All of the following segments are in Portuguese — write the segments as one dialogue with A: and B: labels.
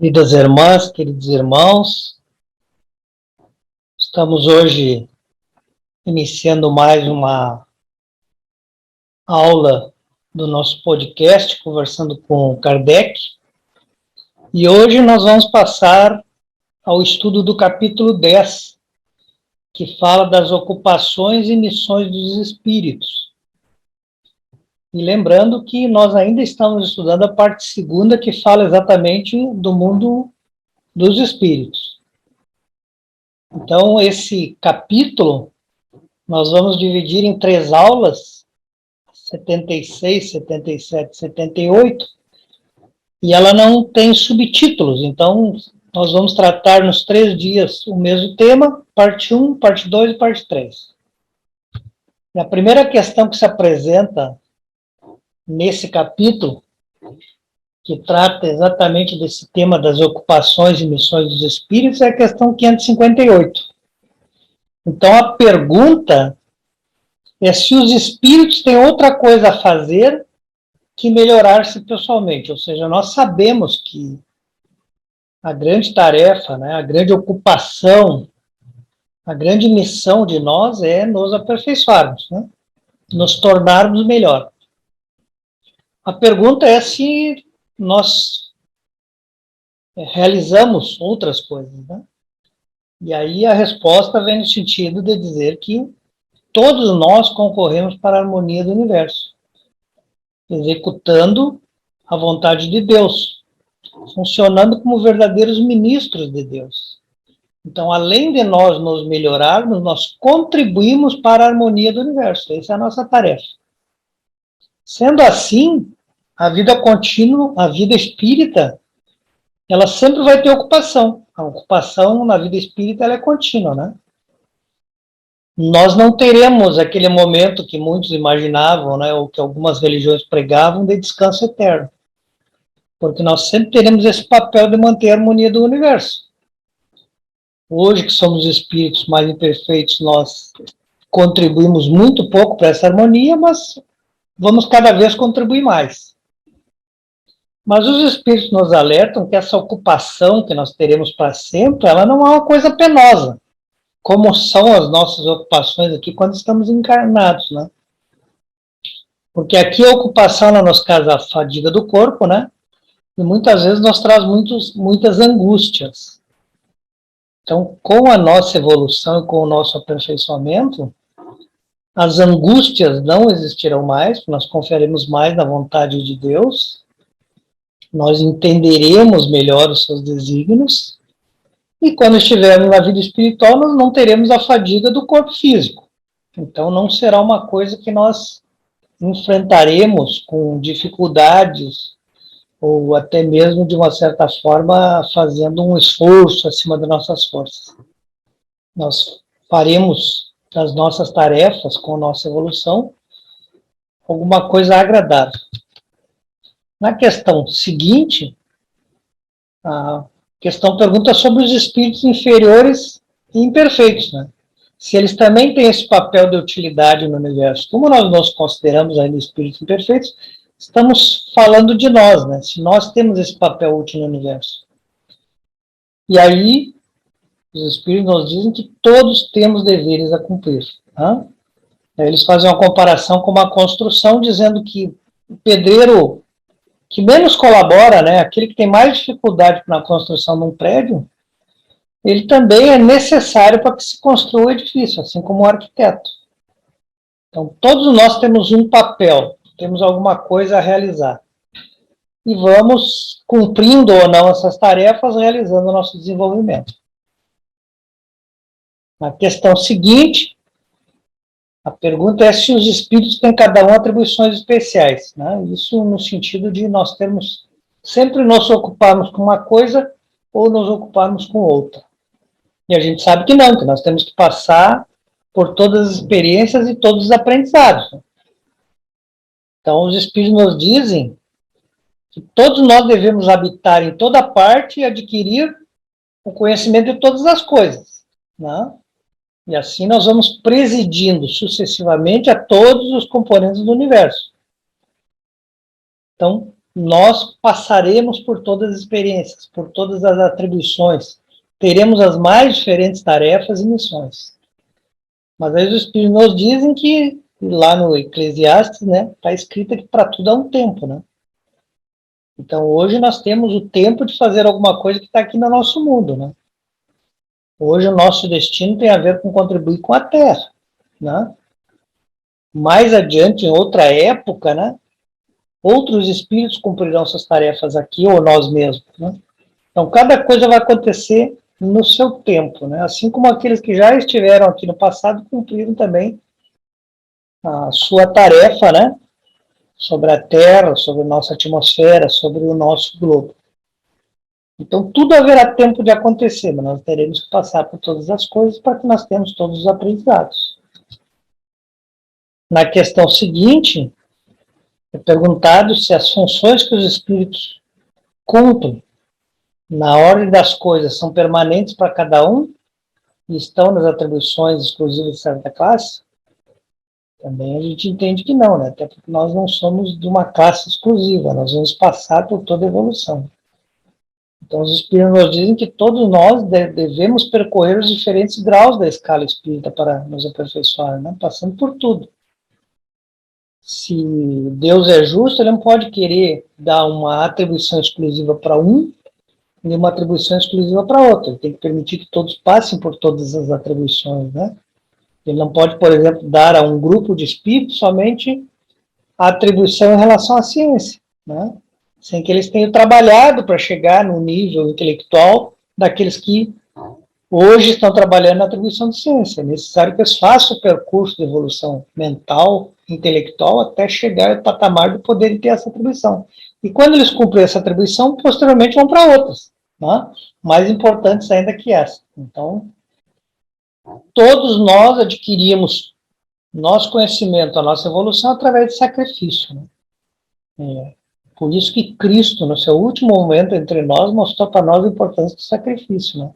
A: Queridas irmãs, queridos irmãos, estamos hoje iniciando mais uma aula do nosso podcast, conversando com Kardec, e hoje nós vamos passar ao estudo do capítulo 10, que fala das ocupações e missões dos espíritos. E lembrando que nós ainda estamos estudando a parte segunda, que fala exatamente do mundo dos espíritos. Então, esse capítulo nós vamos dividir em 3 aulas, 76, 77, 78, e ela não tem subtítulos, então nós vamos tratar nos 3 dias o mesmo tema, parte 1, parte 2 e parte 3. E a primeira questão que se apresenta nesse capítulo, que trata exatamente desse tema das ocupações e missões dos espíritos, é a questão 558. Então, a pergunta é se os espíritos têm outra coisa a fazer que melhorar-se pessoalmente. Ou seja, nós sabemos que a grande tarefa, né, a grande ocupação, a grande missão de nós é nos aperfeiçoarmos, né, nos tornarmos melhor. A pergunta é se nós realizamos outras coisas, né? E aí a resposta vem no sentido de dizer que todos nós concorremos para a harmonia do universo, executando a vontade de Deus, funcionando como verdadeiros ministros de Deus. Então, além de nós nos melhorarmos, nós contribuímos para a harmonia do universo. Essa é a nossa tarefa. Sendo assim, a vida contínua, a vida espírita, ela sempre vai ter ocupação. A ocupação na vida espírita ela é contínua, né? Nós não teremos aquele momento que muitos imaginavam, né, ou que algumas religiões pregavam, de descanso eterno. Porque nós sempre teremos esse papel de manter a harmonia do universo. Hoje, que somos espíritos mais imperfeitos, nós contribuímos muito pouco para essa harmonia, mas vamos cada vez contribuir mais. Mas os espíritos nos alertam que essa ocupação que nós teremos para sempre, ela não é uma coisa penosa, como são as nossas ocupações aqui quando estamos encarnados, né? Porque aqui a ocupação não nos causa a fadiga do corpo, né? E muitas vezes nos traz muitas angústias. Então, com a nossa evolução, com o nosso aperfeiçoamento, as angústias não existirão mais, nós confiaremos mais na vontade de Deus, nós entenderemos melhor os seus desígnios, e quando estivermos na vida espiritual, nós não teremos a fadiga do corpo físico. Então, não será uma coisa que nós enfrentaremos com dificuldades, ou até mesmo, de uma certa forma, fazendo um esforço acima das nossas forças. Nós faremos das nossas tarefas, com a nossa evolução, alguma coisa agradável. Na questão seguinte, a questão pergunta sobre os espíritos inferiores e imperfeitos, né? Se eles também têm esse papel de utilidade no universo. Como nós nos consideramos ainda espíritos imperfeitos, estamos falando de nós, né? Se nós temos esse papel útil no universo. E aí, os espíritos nos dizem que todos temos deveres a cumprir. Né? Eles fazem uma comparação com uma construção, dizendo que o pedreiro que menos colabora, né, aquele que tem mais dificuldade na construção de um prédio, ele também é necessário para que se construa o edifício, assim como o arquiteto. Então, todos nós temos um papel, temos alguma coisa a realizar. E vamos, cumprindo ou não essas tarefas, realizando o nosso desenvolvimento. Na questão seguinte, a pergunta é se os espíritos têm cada um atribuições especiais, né? Isso no sentido de nós termos, sempre nos ocuparmos com uma coisa ou nos ocuparmos com outra. E a gente sabe que não, que nós temos que passar por todas as experiências e todos os aprendizados. Então, os espíritos nos dizem que todos nós devemos habitar em toda parte e adquirir o conhecimento de todas as coisas, né? E assim nós vamos presidindo sucessivamente a todos os componentes do universo. Então, nós passaremos por todas as experiências, por todas as atribuições, teremos as mais diferentes tarefas e missões. Mas aí os Espíritos nos dizem que, lá no Eclesiastes, né, está escrito que para tudo há um tempo, né? Então, hoje nós temos o tempo de fazer alguma coisa que está aqui no nosso mundo, né? Hoje o nosso destino tem a ver com contribuir com a Terra, né? Mais adiante, em outra época, né, outros espíritos cumprirão suas tarefas aqui, ou nós mesmos, né? Então, cada coisa vai acontecer no seu tempo, né? Assim como aqueles que já estiveram aqui no passado cumpriram também a sua tarefa, né? Sobre a Terra, sobre a nossa atmosfera, sobre o nosso globo. Então, tudo haverá tempo de acontecer, mas nós teremos que passar por todas as coisas para que nós tenhamos todos os aprendizados. Na questão seguinte, é perguntado se as funções que os espíritos cumprem na ordem das coisas são permanentes para cada um e estão nas atribuições exclusivas de certa classe. Também a gente entende que não, né? Até porque nós não somos de uma classe exclusiva, nós vamos passar por toda a evolução. Então os espíritos nos dizem que todos nós devemos percorrer os diferentes graus da escala espírita para nos aperfeiçoar, né? Passando por tudo. Se Deus é justo, ele não pode querer dar uma atribuição exclusiva para um e uma atribuição exclusiva para outro. Ele tem que permitir que todos passem por todas as atribuições, né? Ele não pode, por exemplo, dar a um grupo de espíritos somente a atribuição em relação à ciência, né? Sem que eles tenham trabalhado para chegar no nível intelectual daqueles que hoje estão trabalhando na atribuição de ciência. É necessário que eles façam o percurso de evolução mental, intelectual, até chegar ao patamar de poderem ter essa atribuição. E quando eles cumprem essa atribuição, posteriormente vão para outras, né? Mais importantes ainda que essa. Então, todos nós adquirimos nosso conhecimento, a nossa evolução, através de sacrifício, né? Por isso que Cristo, no seu último momento entre nós, mostrou para nós a importância do sacrifício, né?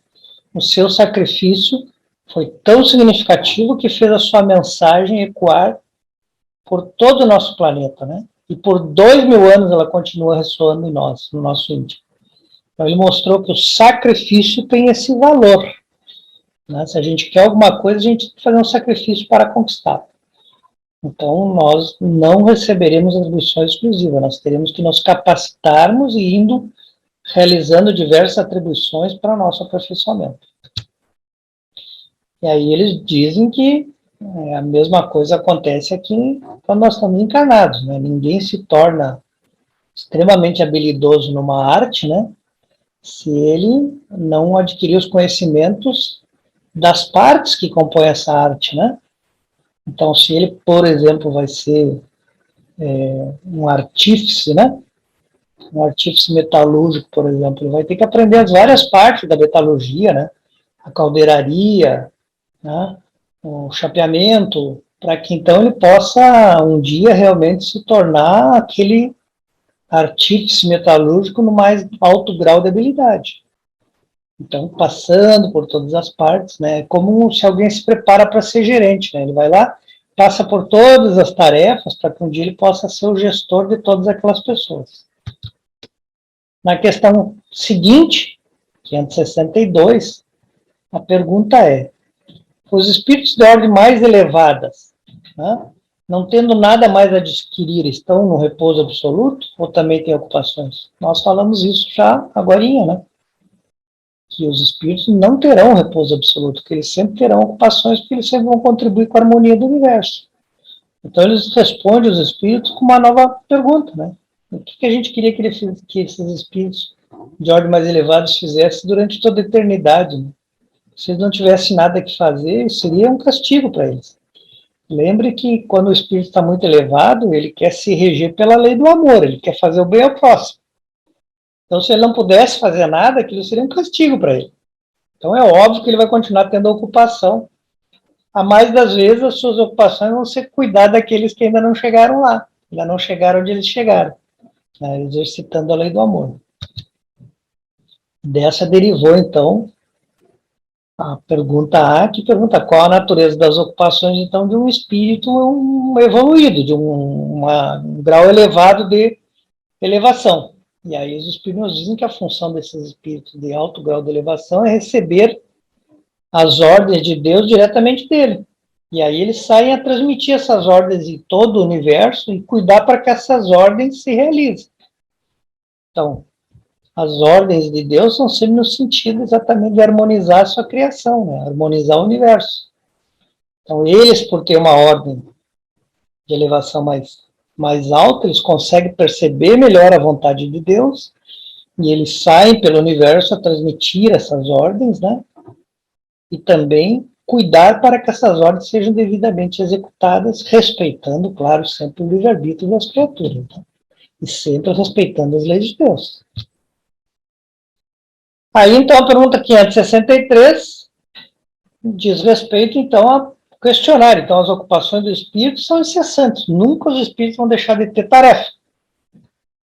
A: O seu sacrifício foi tão significativo que fez a sua mensagem ecoar por todo o nosso planeta, né? E por 2000 anos ela continua ressoando em nós, no nosso íntimo. Então ele mostrou que o sacrifício tem esse valor, né? Se a gente quer alguma coisa, a gente tem que fazer um sacrifício para conquistar. Então nós não receberemos atribuições exclusivas, nós teremos que nos capacitarmos e indo realizando diversas atribuições para o nosso aperfeiçoamento. E aí eles dizem que a mesma coisa acontece aqui quando nós estamos encarnados, né? Ninguém se torna extremamente habilidoso numa arte, né? Se ele não adquirir os conhecimentos das partes que compõem essa arte, né? Então, se ele, por exemplo, vai ser um artífice, né? Um artífice metalúrgico, por exemplo, ele vai ter que aprender as várias partes da metalurgia, né? A caldeiraria, né? O chapeamento, para que então ele possa um dia realmente se tornar aquele artífice metalúrgico no mais alto grau de habilidade. Então, passando por todas as partes, né? É como se alguém se prepara para ser gerente, né? Ele vai lá, passa por todas as tarefas para que um dia ele possa ser o gestor de todas aquelas pessoas. Na questão seguinte, 562, a pergunta é: os espíritos de ordem mais elevadas, né, não tendo nada mais a adquirir, estão no repouso absoluto ou também têm ocupações? Nós falamos isso já agorinha, né? Que os espíritos não terão repouso absoluto, que eles sempre terão ocupações, porque eles sempre vão contribuir com a harmonia do universo. Então eles respondem os espíritos com uma nova pergunta, né? O que a gente queria que esses espíritos de ordem mais elevados fizessem durante toda a eternidade, né? Se eles não tivessem nada que fazer, seria um castigo para eles. Lembre que quando o espírito está muito elevado, ele quer se reger pela lei do amor, ele quer fazer o bem ao próximo. Então, se ele não pudesse fazer nada, aquilo seria um castigo para ele. Então, é óbvio que ele vai continuar tendo a ocupação. A mais das vezes, as suas ocupações vão ser cuidar daqueles que ainda não chegaram lá, ainda não chegaram onde eles chegaram, né, exercitando a lei do amor. Dessa derivou, então, a pergunta A, que pergunta qual a natureza das ocupações, então, de um espírito evoluído, de um grau elevado de elevação. E aí os espíritos nos dizem que a função desses espíritos de alto grau de elevação é receber as ordens de Deus diretamente dele. E aí eles saem a transmitir essas ordens em todo o universo e cuidar para que essas ordens se realizem. Então, as ordens de Deus são sempre no sentido exatamente de harmonizar a sua criação, né? Harmonizar o universo. Então, eles, por ter uma ordem de elevação mais alta, eles conseguem perceber melhor a vontade de Deus, e eles saem pelo universo a transmitir essas ordens, né? E também cuidar para que essas ordens sejam devidamente executadas, respeitando, claro, sempre o livre-arbítrio das criaturas, né? E sempre respeitando as leis de Deus. Aí, então, a pergunta 563 diz respeito, então, a questionário. Então, as ocupações do espírito são incessantes. Nunca os espíritos vão deixar de ter tarefa.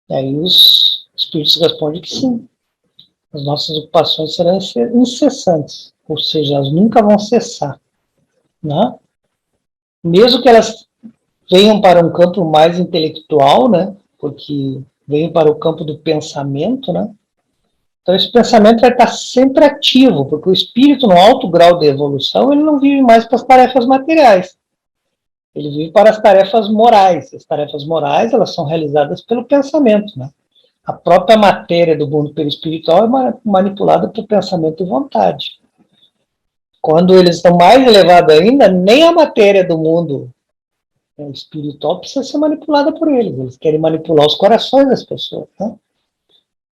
A: E aí os espíritos respondem que sim. As nossas ocupações serão incessantes. Ou seja, elas nunca vão cessar, né? Mesmo que elas venham para um campo mais intelectual, né? Porque venham para o campo do pensamento, né? Então, esse pensamento vai estar sempre ativo, porque o espírito, no alto grau de evolução, ele não vive mais para as tarefas materiais. Ele vive para as tarefas morais. As tarefas morais, elas são realizadas pelo pensamento, né? A própria matéria do mundo perispiritual é manipulada por pensamento e vontade. Quando eles estão mais elevados ainda, nem a matéria do mundo espiritual precisa ser manipulada por eles. Eles querem manipular os corações das pessoas, né?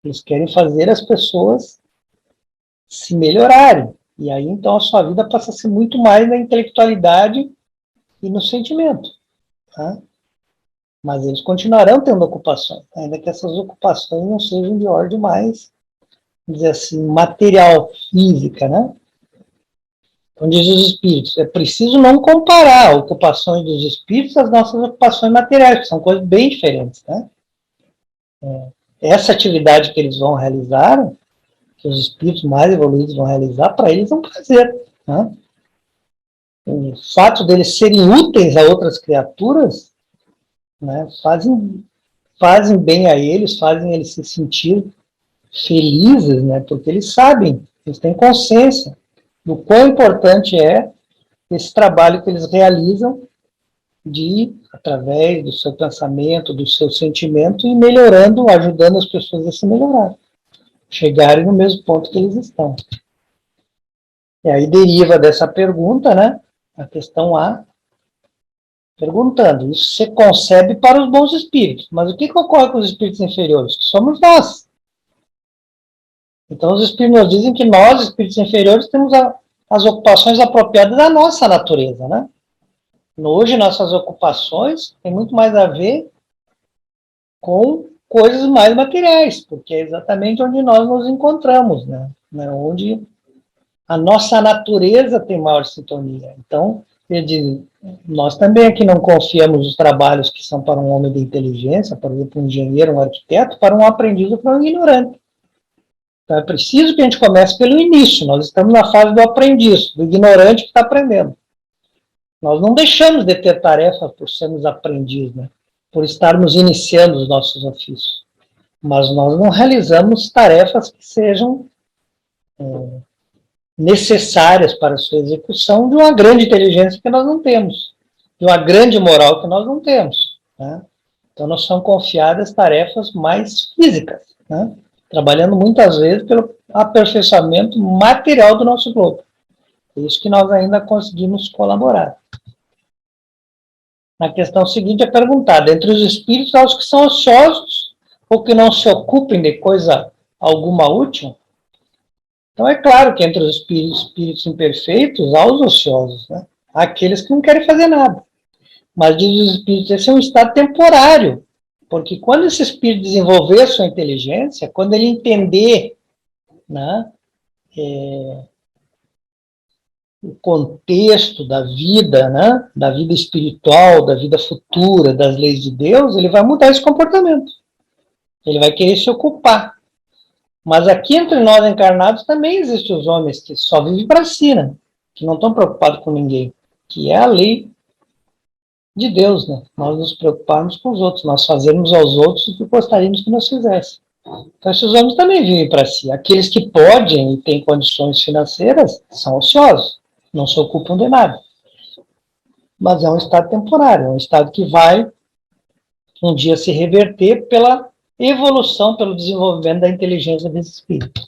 A: Eles querem fazer as pessoas se melhorarem. E aí, então, a sua vida passa a ser muito mais na intelectualidade e no sentimento, tá? Mas eles continuarão tendo ocupações, ainda que essas ocupações não sejam de ordem mais, vamos dizer assim, material, física, né? Então, diz os espíritos, é preciso não comparar ocupações dos espíritos às nossas ocupações materiais, que são coisas bem diferentes, né? Essa atividade que eles vão realizar, que os espíritos mais evoluídos vão realizar, para eles é um prazer, né? O fato deles serem úteis a outras criaturas, né, fazem bem a eles, fazem eles se sentir felizes, né, porque eles sabem, eles têm consciência do quão importante é esse trabalho que eles realizam de, através do seu pensamento, do seu sentimento, e melhorando, ajudando as pessoas a se melhorar, chegarem no mesmo ponto que eles estão. E aí deriva dessa pergunta, né, a questão A, perguntando, isso se concebe para os bons espíritos, mas o que ocorre com os espíritos inferiores? Que somos nós. Então os espíritos nos dizem que nós, espíritos inferiores, temos as ocupações apropriadas da nossa natureza, né? Hoje nossas ocupações têm muito mais a ver com coisas mais materiais, porque é exatamente onde nós nos encontramos, né? Onde a nossa natureza tem maior sintonia. Então, nós também aqui não confiamos nos trabalhos que são para um homem de inteligência, por exemplo, um engenheiro, um arquiteto, para um aprendiz ou para um ignorante. Então, é preciso que a gente comece pelo início. Nós estamos na fase do aprendiz, do ignorante que está aprendendo. Nós não deixamos de ter tarefa por sermos aprendiz, né? Por estarmos iniciando os nossos ofícios. Mas nós não realizamos tarefas que sejam necessárias para a sua execução de uma grande inteligência que nós não temos, de uma grande moral que nós não temos, né? Então, nós são confiadas tarefas mais físicas, né? Trabalhando muitas vezes pelo aperfeiçoamento material do nosso globo. É isso que nós ainda conseguimos colaborar. Na questão seguinte é perguntada, entre os espíritos, há os que são ociosos ou que não se ocupem de coisa alguma útil? Então, é claro que entre os espíritos imperfeitos, há os ociosos, né? Há aqueles que não querem fazer nada. Mas, diz os espíritos, esse é um estado temporário, porque quando esse espírito desenvolver a sua inteligência, quando ele entender, né, o contexto da vida, né, da vida espiritual, da vida futura, das leis de Deus, ele vai mudar esse comportamento. Ele vai querer se ocupar. Mas aqui entre nós encarnados também existem os homens que só vivem para si, né? Que não estão preocupados com ninguém, que é a lei de Deus, né? Nós nos preocuparmos com os outros, nós fazermos aos outros o que gostaríamos que nos fizessem. Então, esses homens também vivem para si. Aqueles que podem e têm condições financeiras são ociosos, não se ocupam de nada. Mas é um estado temporário, é um estado que vai um dia se reverter pela evolução, pelo desenvolvimento da inteligência desse espírito.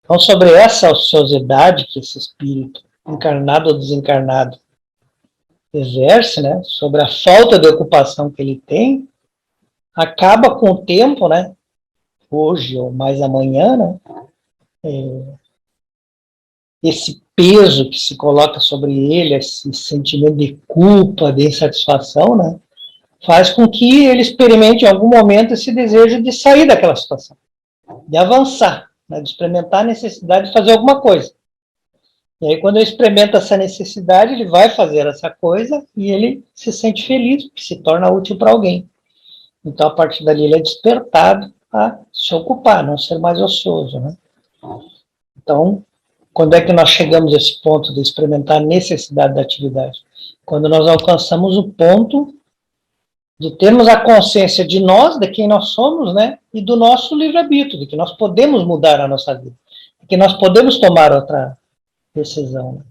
A: Então, sobre essa ociosidade que esse espírito, encarnado ou desencarnado, exerce, né, sobre a falta de ocupação que ele tem, acaba com o tempo, né, hoje ou mais amanhã, né, esse peso que se coloca sobre ele, esse sentimento de culpa, de insatisfação, né, faz com que ele experimente em algum momento esse desejo de sair daquela situação, de avançar, né, de experimentar a necessidade de fazer alguma coisa. E aí, quando ele experimenta essa necessidade, ele vai fazer essa coisa e ele se sente feliz, porque se torna útil para alguém. Então, a partir dali, ele é despertado a se ocupar, não ser mais ocioso, né? Então, quando é que nós chegamos a esse ponto de experimentar a necessidade da atividade? Quando nós alcançamos o ponto de termos a consciência de nós, de quem nós somos, né? E do nosso livre-arbítrio, de que nós podemos mudar a nossa vida, de que nós podemos tomar outra decisão, né?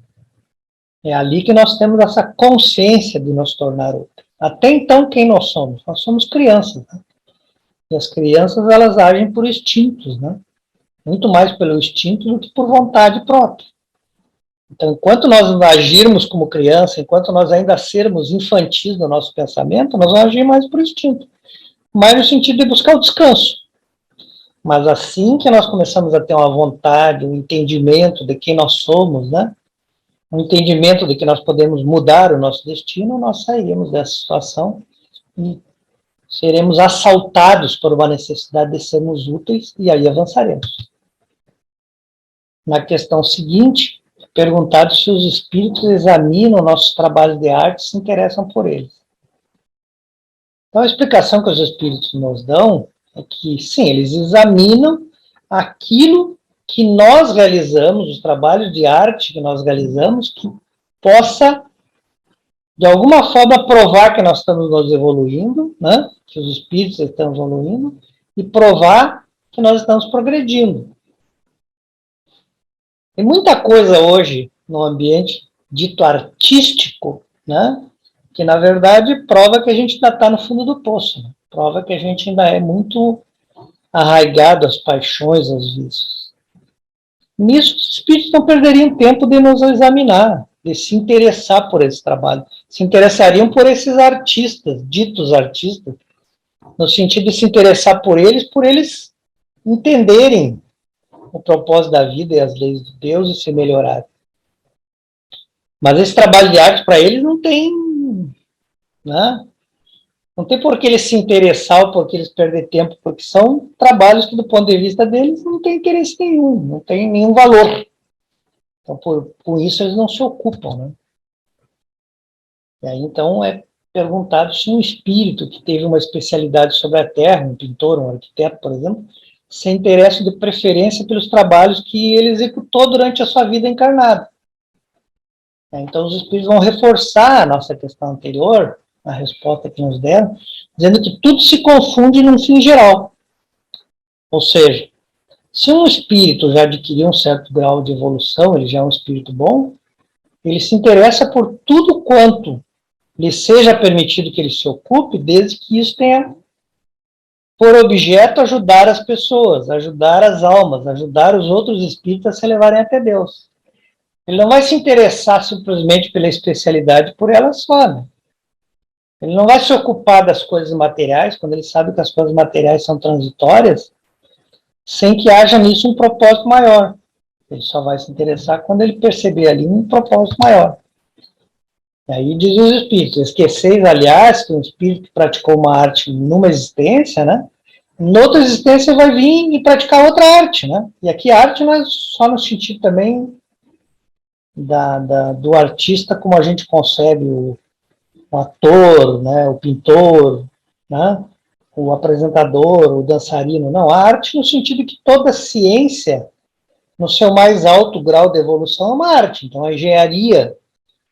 A: É ali que nós temos essa consciência de nos tornar outro. Até então, quem nós somos? Nós somos crianças, né? E as crianças, elas agem por instintos, né? Muito mais pelo instinto do que por vontade própria. Então, enquanto nós agirmos como criança, enquanto nós ainda sermos infantis no nosso pensamento, nós vamos agir mais por instinto. Mais no sentido de buscar o descanso. Mas assim que nós começamos a ter uma vontade, um entendimento de quem nós somos, né? Um entendimento de que nós podemos mudar o nosso destino, nós sairemos dessa situação e seremos assaltados por uma necessidade de sermos úteis e aí avançaremos. Na questão seguinte, é perguntado se os espíritos examinam nossos trabalhos de arte e se interessam por eles. Então, a explicação que os espíritos nos dão é que, sim, eles examinam aquilo que nós realizamos, os trabalhos de arte que nós realizamos, que possa, de alguma forma, provar que nós estamos nos evoluindo, né? Que os espíritos estão evoluindo, e provar que nós estamos progredindo. Tem muita coisa hoje no ambiente dito artístico, né? Que, na verdade, prova que a gente ainda está no fundo do poço, né? Prova que a gente ainda é muito arraigado às paixões, aos vícios. Nisso, os espíritos não perderiam tempo de nos examinar, de se interessar por esse trabalho. Se interessariam por esses artistas, ditos artistas, no sentido de se interessar por eles entenderem o propósito da vida e as leis de Deus e se melhorarem. Mas esse trabalho de arte, para eles, não tem, né? Não tem por que eles se interessar ou por que eles perder tempo, porque são trabalhos que, do ponto de vista deles, não tem interesse nenhum, não tem nenhum valor. Então, por isso, eles não se ocupam, né? E aí, então, é perguntado se um espírito que teve uma especialidade sobre a Terra, um pintor, um arquiteto, por exemplo, se interessa de preferência pelos trabalhos que ele executou durante a sua vida encarnada. Então, os espíritos vão reforçar a nossa questão anterior, a resposta que nos deram, dizendo que tudo se confunde num fim geral. Ou seja, se um espírito já adquiriu um certo grau de evolução, ele já é um espírito bom, ele se interessa por tudo quanto lhe seja permitido que ele se ocupe, desde que isso tenha por objeto ajudar as pessoas, ajudar as almas, ajudar os outros espíritos a se levarem até Deus. Ele não vai se interessar simplesmente pela especialidade por ela só, né? Ele não vai se ocupar das coisas materiais, quando ele sabe que as coisas materiais são transitórias, sem que haja nisso um propósito maior. Ele só vai se interessar quando ele perceber ali um propósito maior. E aí diz os espíritos, esqueceis, aliás, que um espírito que praticou uma arte numa existência, né? Noutra existência vai vir e praticar outra arte, né? E aqui a arte não é só no sentido também do artista como a gente concebe o ator, né, o pintor, né, o apresentador, o dançarino. Não, a arte no sentido que toda ciência, no seu mais alto grau de evolução, é uma arte. Então, a engenharia,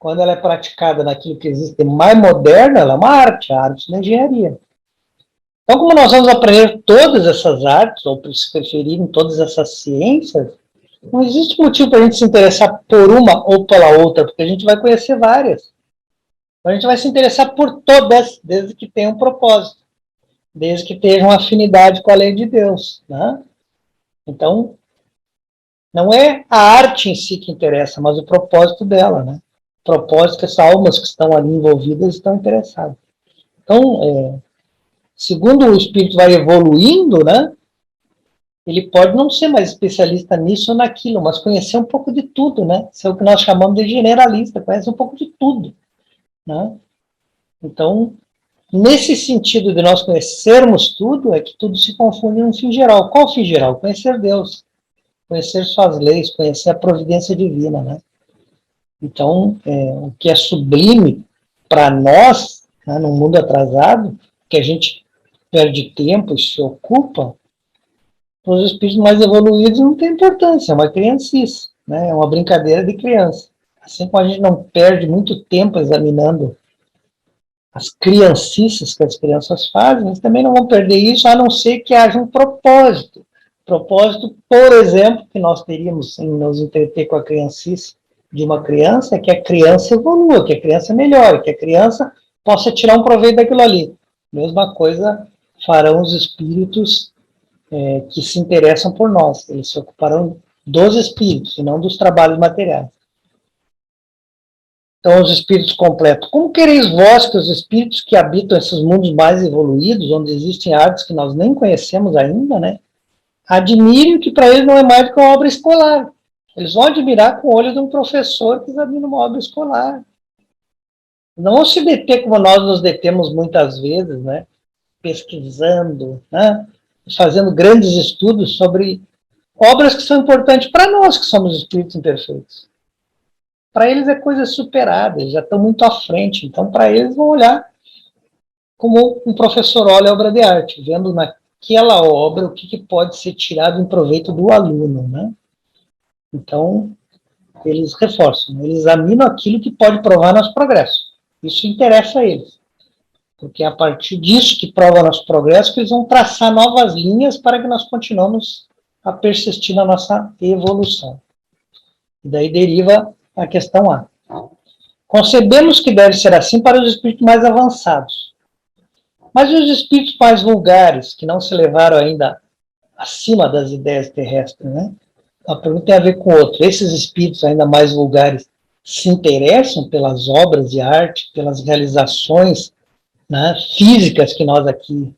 A: quando ela é praticada naquilo que existe de mais moderno, ela é uma arte, a arte da engenharia. Então, como nós vamos aprender todas essas artes, ou se preferirem, todas essas ciências, não existe motivo para a gente se interessar por uma ou pela outra, porque a gente vai conhecer várias. A gente vai se interessar por todas, desde que tenha um propósito, desde que tenha uma afinidade com a lei de Deus, né? Então, não é a arte em si que interessa, mas o propósito dela, né? O propósito que essas almas que estão ali envolvidas estão interessadas. Então, segundo o espírito vai evoluindo, né? Ele pode não ser mais especialista nisso ou naquilo, mas conhecer um pouco de tudo, né? Isso é o que nós chamamos de generalista, conhece um pouco de tudo, né? Então, nesse sentido de nós conhecermos tudo, é que tudo se confunde em um fim geral. Qual o fim geral? Conhecer Deus, conhecer suas leis, conhecer a providência divina, né? Então, o que é sublime para nós, né, no mundo atrasado, que a gente perde tempo e se ocupa, para os espíritos mais evoluídos não tem importância, é uma criancice, né? É uma brincadeira de criança. Assim como a gente não perde muito tempo examinando as criancices que as crianças fazem, eles também não vão perder isso, a não ser que haja um propósito. Propósito, por exemplo, que nós teríamos em nos entreter com a criancice de uma criança, é que a criança evolua, que a criança melhore, que a criança possa tirar um proveito daquilo ali. Mesma coisa farão os espíritos que se interessam por nós. Eles se ocuparão dos espíritos e não dos trabalhos materiais. Então, os espíritos completos. Como quereis vós que os espíritos que habitam esses mundos mais evoluídos, onde existem artes que nós nem conhecemos ainda, né, admirem o que para eles não é mais do que uma obra escolar. Eles vão admirar com o olho de um professor que examina uma obra escolar. Não vão se deter como nós nos detemos muitas vezes, né, pesquisando, né, fazendo grandes estudos sobre obras que são importantes para nós, que somos espíritos imperfeitos. Para eles é coisa superada, eles já estão muito à frente, então para eles vão olhar como um professor olha a obra de arte, vendo naquela obra o que pode ser tirado em proveito do aluno, né? Então, eles reforçam, eles examinam aquilo que pode provar nosso progresso. Isso interessa a eles, porque é a partir disso que prova nosso progresso que eles vão traçar novas linhas para que nós continuemos a persistir na nossa evolução. E daí deriva a questão A. Concebemos que deve ser assim para os espíritos mais avançados. Mas e os espíritos mais vulgares, que não se levaram ainda acima das ideias terrestres, né? A pergunta tem a ver com outro. Esses espíritos ainda mais vulgares se interessam pelas obras de arte, pelas realizações, né, físicas que nós aqui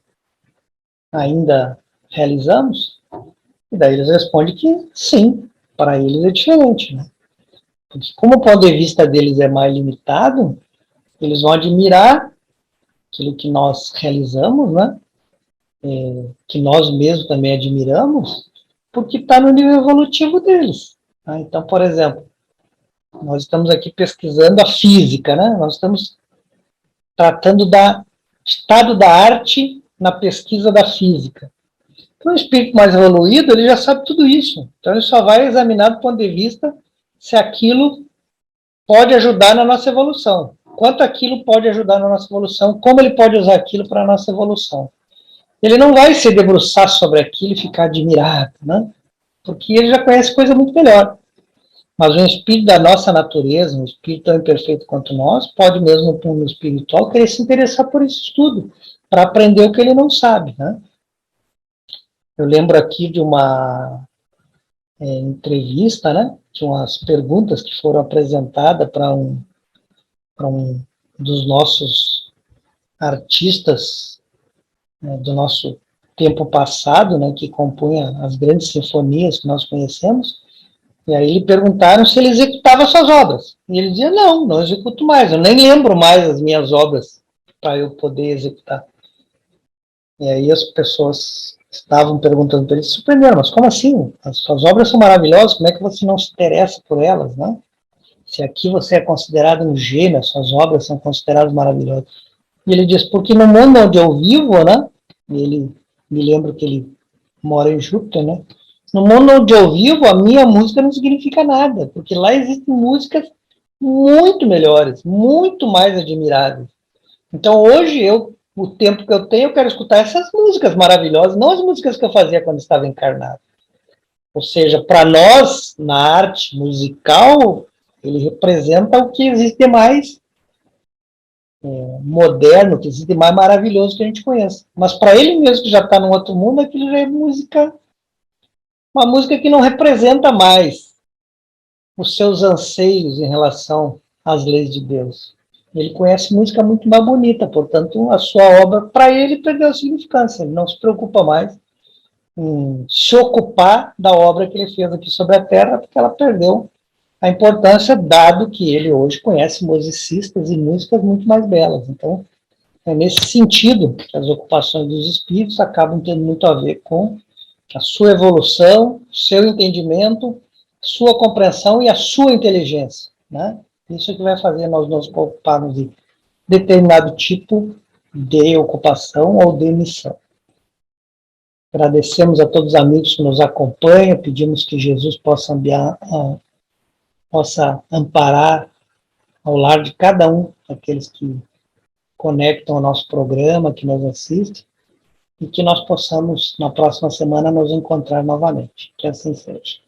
A: ainda realizamos? E daí eles respondem que sim, para eles é diferente, né? Porque como o ponto de vista deles é mais limitado, eles vão admirar aquilo que nós realizamos, né? Que nós mesmos também admiramos, porque está no nível evolutivo deles. Tá? Então, por exemplo, nós estamos aqui pesquisando a física, né? Nós estamos tratando do estado da arte na pesquisa da física. Então, o espírito mais evoluído, ele já sabe tudo isso. Então, ele só vai examinar do ponto de vista se aquilo pode ajudar na nossa evolução. Quanto aquilo pode ajudar na nossa evolução, como ele pode usar aquilo para a nossa evolução. Ele não vai se debruçar sobre aquilo e ficar admirado, né? Porque ele já conhece coisa muito melhor. Mas um espírito da nossa natureza, um espírito tão imperfeito quanto nós, pode mesmo no plano espiritual querer se interessar por esse estudo, para aprender o que ele não sabe, né? Eu lembro aqui de uma entrevista, né? De umas perguntas que foram apresentadas para um dos nossos artistas, né, do nosso tempo passado, né, que compunha as grandes sinfonias que nós conhecemos, e aí lhe perguntaram se ele executava suas obras. E ele dizia, não executo mais, eu nem lembro mais as minhas obras para eu poder executar. E aí as pessoas estavam perguntando para ele, se surpreenderam, mas como assim? As suas obras são maravilhosas, como é que você não se interessa por elas, né? Se aqui você é considerado um gênio, as suas obras são consideradas maravilhosas. E ele diz, porque no mundo onde eu vivo, né? E ele me lembra que ele mora em Júpiter, né? No mundo onde eu vivo, a minha música não significa nada, porque lá existem músicas muito melhores, muito mais admiráveis. Então, hoje, o tempo que eu tenho, eu quero escutar essas músicas maravilhosas, não as músicas que eu fazia quando estava encarnado. Ou seja, para nós, na arte musical, ele representa o que existe de mais moderno, que existe de mais maravilhoso que a gente conhece. Mas para ele mesmo, que já está num outro mundo, aquilo já é música, uma música que não representa mais os seus anseios em relação às leis de Deus. Ele conhece música muito mais bonita, portanto, a sua obra, para ele, perdeu a significância. Ele não se preocupa mais em se ocupar da obra que ele fez aqui sobre a Terra, porque ela perdeu a importância, dado que ele hoje conhece musicistas e músicas muito mais belas. Então, é nesse sentido que as ocupações dos espíritos acabam tendo muito a ver com a sua evolução, seu entendimento, sua compreensão e a sua inteligência, né? Isso é que vai fazer nós nos ocuparmos de determinado tipo de ocupação ou de missão. Agradecemos a todos os amigos que nos acompanham, pedimos que Jesus possa amparar ao lar de cada um daqueles que conectam ao nosso programa, que nos assistem, e que nós possamos, na próxima semana, nos encontrar novamente. Que assim seja.